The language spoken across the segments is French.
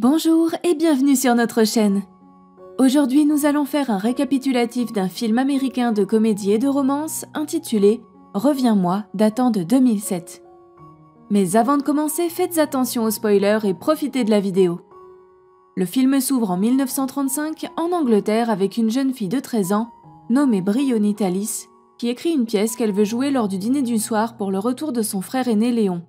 Bonjour et bienvenue sur notre chaîne. Aujourd'hui, nous allons faire un récapitulatif d'un film américain de comédie et de romance intitulé « Reviens-moi » datant de 2007. Mais avant de commencer, faites attention aux spoilers et profitez de la vidéo. Le film s'ouvre en 1935 en Angleterre avec une jeune fille de 13 ans nommée Bryony Tallis qui écrit une pièce qu'elle veut jouer lors du dîner du soir pour le retour de son frère aîné Léon.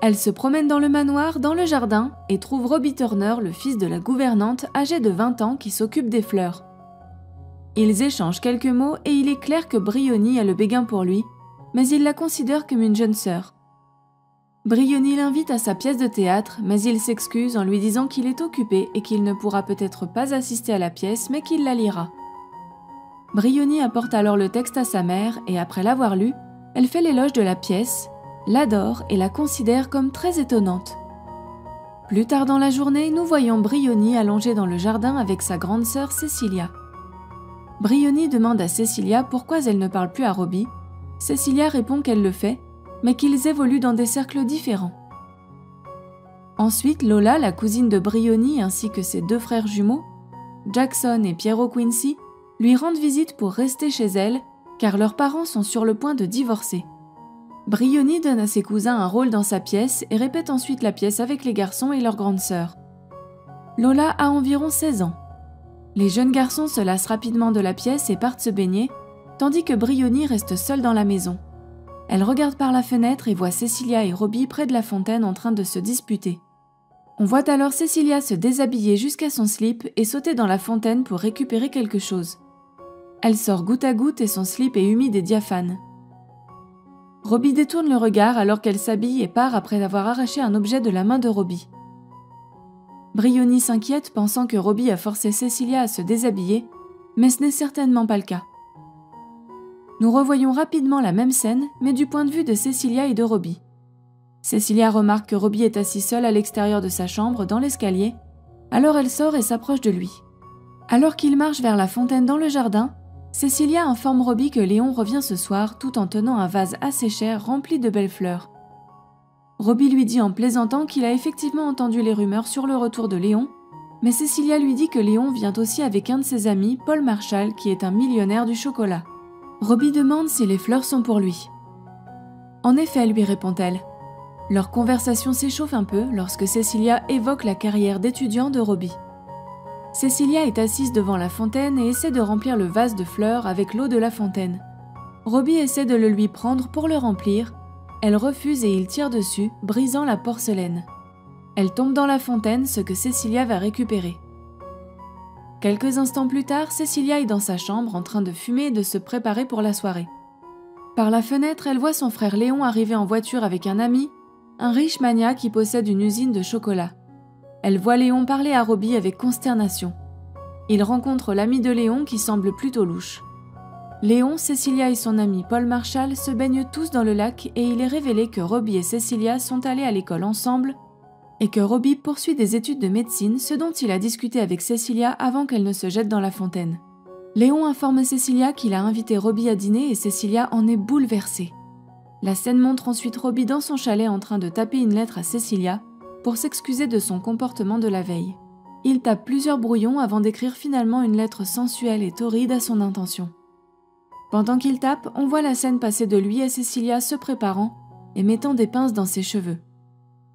Elle se promène dans le manoir, dans le jardin, et trouve Robbie Turner, le fils de la gouvernante, âgé de 20 ans, qui s'occupe des fleurs. Ils échangent quelques mots et il est clair que Bryony a le béguin pour lui, mais il la considère comme une jeune sœur. Bryony l'invite à sa pièce de théâtre, mais il s'excuse en lui disant qu'il est occupé et qu'il ne pourra peut-être pas assister à la pièce, mais qu'il la lira. Bryony apporte alors le texte à sa mère et après l'avoir lu, elle fait l'éloge de la pièce, l'adore et la considère comme très étonnante. Plus tard dans la journée, nous voyons Bryony allongée dans le jardin avec sa grande sœur Cecilia. Bryony demande à Cecilia pourquoi elle ne parle plus à Robbie. Cecilia répond qu'elle le fait, mais qu'ils évoluent dans des cercles différents. Ensuite, Lola, la cousine de Bryony ainsi que ses deux frères jumeaux, Jackson et Piero Quincy, lui rendent visite pour rester chez elle, car leurs parents sont sur le point de divorcer. Bryony donne à ses cousins un rôle dans sa pièce et répète ensuite la pièce avec les garçons et leur grande sœur. Lola a environ 16 ans. Les jeunes garçons se lassent rapidement de la pièce et partent se baigner, tandis que Bryony reste seule dans la maison. Elle regarde par la fenêtre et voit Cecilia et Robbie près de la fontaine en train de se disputer. On voit alors Cecilia se déshabiller jusqu'à son slip et sauter dans la fontaine pour récupérer quelque chose. Elle sort goutte à goutte et son slip est humide et diaphane. Robbie détourne le regard alors qu'elle s'habille et part après avoir arraché un objet de la main de Robbie. Bryony s'inquiète pensant que Robbie a forcé Cecilia à se déshabiller, mais ce n'est certainement pas le cas. Nous revoyons rapidement la même scène, mais du point de vue de Cecilia et de Robbie. Cecilia remarque que Robbie est assis seul à l'extérieur de sa chambre, dans l'escalier, alors elle sort et s'approche de lui. Alors qu'il marche vers la fontaine dans le jardin, Cecilia informe Robbie que Léon revient ce soir tout en tenant un vase assez cher rempli de belles fleurs. Robbie lui dit en plaisantant qu'il a effectivement entendu les rumeurs sur le retour de Léon, mais Cecilia lui dit que Léon vient aussi avec un de ses amis, Paul Marshall, qui est un millionnaire du chocolat. Robbie demande si les fleurs sont pour lui. En effet, lui répond-elle. Leur conversation s'échauffe un peu lorsque Cecilia évoque la carrière d'étudiant de Robbie. Cecilia est assise devant la fontaine et essaie de remplir le vase de fleurs avec l'eau de la fontaine. Robbie essaie de le lui prendre pour le remplir. Elle refuse et il tire dessus, brisant la porcelaine. Elle tombe dans la fontaine, ce que Cecilia va récupérer. Quelques instants plus tard, Cecilia est dans sa chambre en train de fumer et de se préparer pour la soirée. Par la fenêtre, elle voit son frère Léon arriver en voiture avec un ami, un riche magnat qui possède une usine de chocolat. Elle voit Léon parler à Robbie avec consternation. Il rencontre l'ami de Léon qui semble plutôt louche. Léon, Cecilia et son ami Paul Marshall se baignent tous dans le lac et il est révélé que Robbie et Cecilia sont allés à l'école ensemble et que Robbie poursuit des études de médecine, ce dont il a discuté avec Cecilia avant qu'elle ne se jette dans la fontaine. Léon informe Cecilia qu'il a invité Robbie à dîner et Cecilia en est bouleversée. La scène montre ensuite Robbie dans son chalet en train de taper une lettre à Cecilia pour s'excuser de son comportement de la veille. Il tape plusieurs brouillons avant d'écrire finalement une lettre sensuelle et torride à son intention. Pendant qu'il tape, on voit la scène passer de lui à Cecilia se préparant et mettant des pinces dans ses cheveux.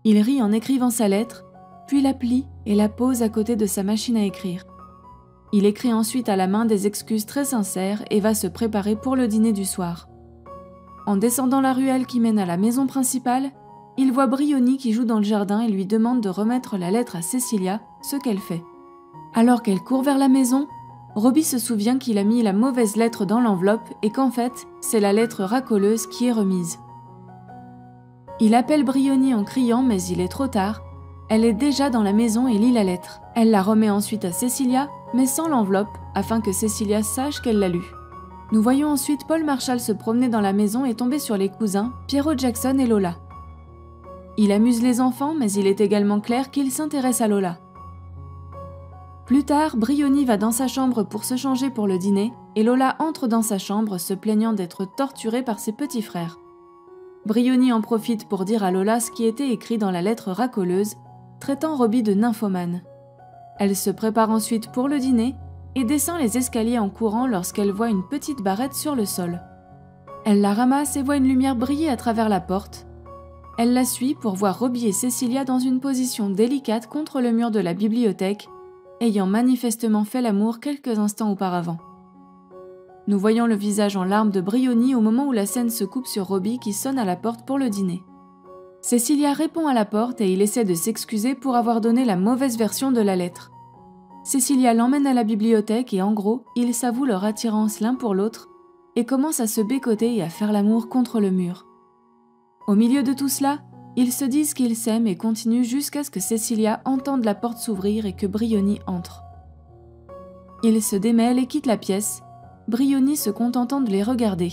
Il rit en écrivant sa lettre, puis la plie et la pose à côté de sa machine à écrire. Il écrit ensuite à la main des excuses très sincères et va se préparer pour le dîner du soir. En descendant la ruelle qui mène à la maison principale, il voit Bryony qui joue dans le jardin et lui demande de remettre la lettre à Cecilia, ce qu'elle fait. Alors qu'elle court vers la maison, Robbie se souvient qu'il a mis la mauvaise lettre dans l'enveloppe et qu'en fait, c'est la lettre racoleuse qui est remise. Il appelle Bryony en criant mais il est trop tard. Elle est déjà dans la maison et lit la lettre. Elle la remet ensuite à Cecilia, mais sans l'enveloppe, afin que Cecilia sache qu'elle l'a lue. Nous voyons ensuite Paul Marshall se promener dans la maison et tomber sur les cousins, Piero Jackson et Lola. Il amuse les enfants, mais il est également clair qu'il s'intéresse à Lola. Plus tard, Bryony va dans sa chambre pour se changer pour le dîner, et Lola entre dans sa chambre se plaignant d'être torturée par ses petits frères. Bryony en profite pour dire à Lola ce qui était écrit dans la lettre racoleuse, traitant Robbie de nymphomane. Elle se prépare ensuite pour le dîner et descend les escaliers en courant lorsqu'elle voit une petite barrette sur le sol. Elle la ramasse et voit une lumière briller à travers la porte. Elle la suit pour voir Robbie et Cecilia dans une position délicate contre le mur de la bibliothèque, ayant manifestement fait l'amour quelques instants auparavant. Nous voyons le visage en larmes de Briony au moment où la scène se coupe sur Robbie qui sonne à la porte pour le dîner. Cecilia répond à la porte et il essaie de s'excuser pour avoir donné la mauvaise version de la lettre. Cecilia l'emmène à la bibliothèque et en gros, ils s'avouent leur attirance l'un pour l'autre et commencent à se bécoter et à faire l'amour contre le mur. Au milieu de tout cela, ils se disent qu'ils s'aiment et continuent jusqu'à ce que Cecilia entende la porte s'ouvrir et que Briony entre. Ils se démêlent et quittent la pièce, Briony se contentant de les regarder.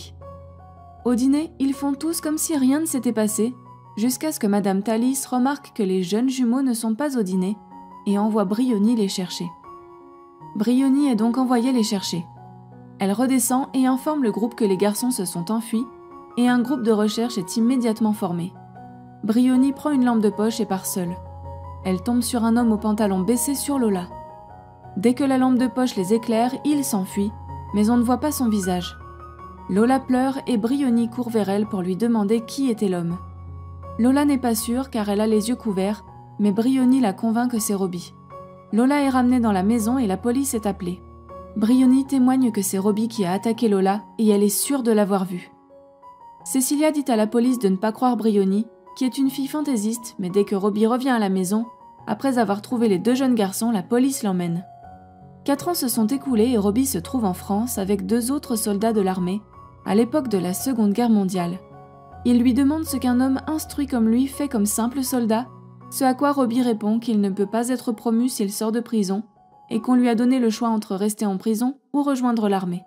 Au dîner, ils font tous comme si rien ne s'était passé, jusqu'à ce que Madame Tallis remarque que les jeunes jumeaux ne sont pas au dîner et envoie Briony les chercher. Briony est donc envoyée les chercher. Elle redescend et informe le groupe que les garçons se sont enfuis et un groupe de recherche est immédiatement formé. Briony prend une lampe de poche et part seule. Elle tombe sur un homme au pantalon baissé sur Lola. Dès que la lampe de poche les éclaire, il s'enfuit, mais on ne voit pas son visage. Lola pleure et Briony court vers elle pour lui demander qui était l'homme. Lola n'est pas sûre car elle a les yeux couverts, mais Briony la convainc que c'est Robbie. Lola est ramenée dans la maison et la police est appelée. Briony témoigne que c'est Robbie qui a attaqué Lola et elle est sûre de l'avoir vu. Cecilia dit à la police de ne pas croire Briony, qui est une fille fantaisiste, mais dès que Robbie revient à la maison, après avoir trouvé les deux jeunes garçons, la police l'emmène. 4 ans se sont écoulés et Robbie se trouve en France avec 2 autres soldats de l'armée, à l'époque de la Seconde Guerre mondiale. Il lui demande ce qu'un homme instruit comme lui fait comme simple soldat, ce à quoi Robbie répond qu'il ne peut pas être promu s'il sort de prison, et qu'on lui a donné le choix entre rester en prison ou rejoindre l'armée.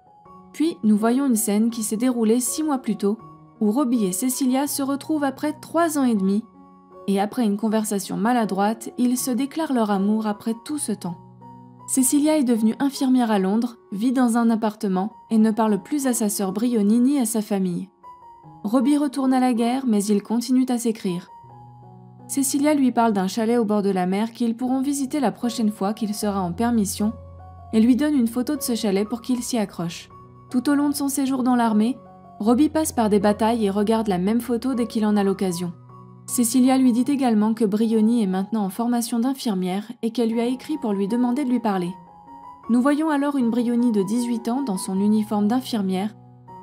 Puis nous voyons une scène qui s'est déroulée 6 mois plus tôt, où Robbie et Cecilia se retrouvent après 3 ans et demi, et après une conversation maladroite, ils se déclarent leur amour après tout ce temps. Cecilia est devenue infirmière à Londres, vit dans un appartement et ne parle plus à sa sœur Briony ni à sa famille. Robbie retourne à la guerre, mais ils continuent à s'écrire. Cecilia lui parle d'un chalet au bord de la mer qu'ils pourront visiter la prochaine fois qu'il sera en permission et lui donne une photo de ce chalet pour qu'il s'y accroche. Tout au long de son séjour dans l'armée, Robbie passe par des batailles et regarde la même photo dès qu'il en a l'occasion. Cecilia lui dit également que Briony est maintenant en formation d'infirmière et qu'elle lui a écrit pour lui demander de lui parler. Nous voyons alors une Briony de 18 ans dans son uniforme d'infirmière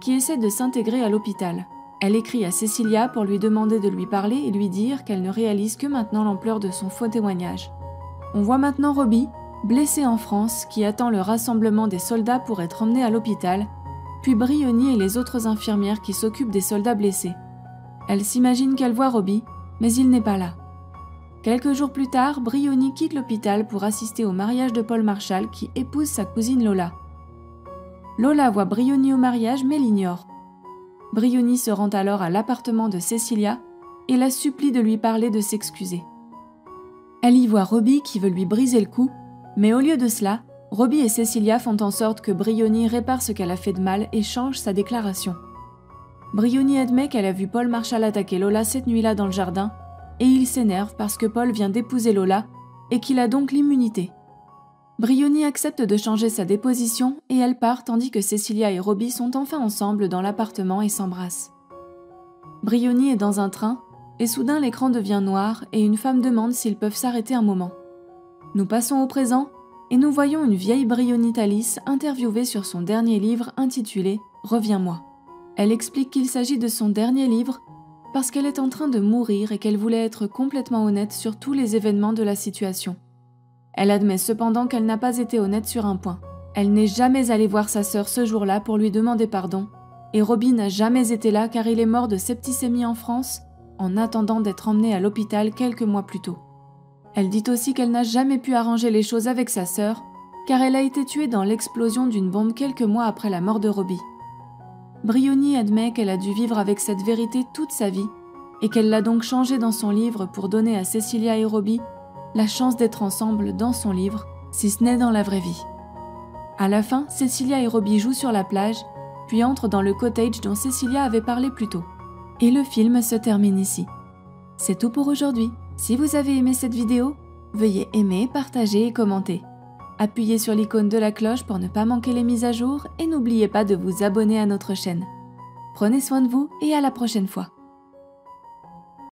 qui essaie de s'intégrer à l'hôpital. Elle écrit à Cecilia pour lui demander de lui parler et lui dire qu'elle ne réalise que maintenant l'ampleur de son faux témoignage. On voit maintenant Robbie, blessé en France, qui attend le rassemblement des soldats pour être emmené à l'hôpital, puis Briony et les autres infirmières qui s'occupent des soldats blessés. Elle s'imagine qu'elle voit Robbie, mais il n'est pas là. Quelques jours plus tard, Briony quitte l'hôpital pour assister au mariage de Paul Marshall qui épouse sa cousine Lola. Lola voit Briony au mariage mais l'ignore. Briony se rend alors à l'appartement de Cecilia et la supplie de lui parler de s'excuser. Elle y voit Robbie qui veut lui briser le cou, mais au lieu de cela, Robbie et Cecilia font en sorte que Briony répare ce qu'elle a fait de mal et change sa déclaration. Briony admet qu'elle a vu Paul Marshall attaquer Lola cette nuit-là dans le jardin et il s'énerve parce que Paul vient d'épouser Lola et qu'il a donc l'immunité. Briony accepte de changer sa déposition et elle part tandis que Cecilia et Robbie sont enfin ensemble dans l'appartement et s'embrassent. Briony est dans un train et soudain l'écran devient noir et une femme demande s'ils peuvent s'arrêter un moment. Nous passons au présent et nous voyons une vieille Briony Tallis interviewée sur son dernier livre intitulé « Reviens-moi ». Elle explique qu'il s'agit de son dernier livre parce qu'elle est en train de mourir et qu'elle voulait être complètement honnête sur tous les événements de la situation. Elle admet cependant qu'elle n'a pas été honnête sur un point. Elle n'est jamais allée voir sa sœur ce jour-là pour lui demander pardon, et Robbie n'a jamais été là car il est mort de septicémie en France en attendant d'être emmené à l'hôpital quelques mois plus tôt. Elle dit aussi qu'elle n'a jamais pu arranger les choses avec sa sœur car elle a été tuée dans l'explosion d'une bombe quelques mois après la mort de Robbie. Briony admet qu'elle a dû vivre avec cette vérité toute sa vie et qu'elle l'a donc changée dans son livre pour donner à Cecilia et Robbie la chance d'être ensemble dans son livre, si ce n'est dans la vraie vie. À la fin, Cecilia et Robbie jouent sur la plage, puis entrent dans le cottage dont Cecilia avait parlé plus tôt. Et le film se termine ici. C'est tout pour aujourd'hui. Si vous avez aimé cette vidéo, Veuillez aimer, partager et commenter. Appuyez sur l'icône de la cloche pour ne pas manquer les mises à jour et n'oubliez pas de vous abonner à notre chaîne. Prenez soin de vous et à la prochaine fois.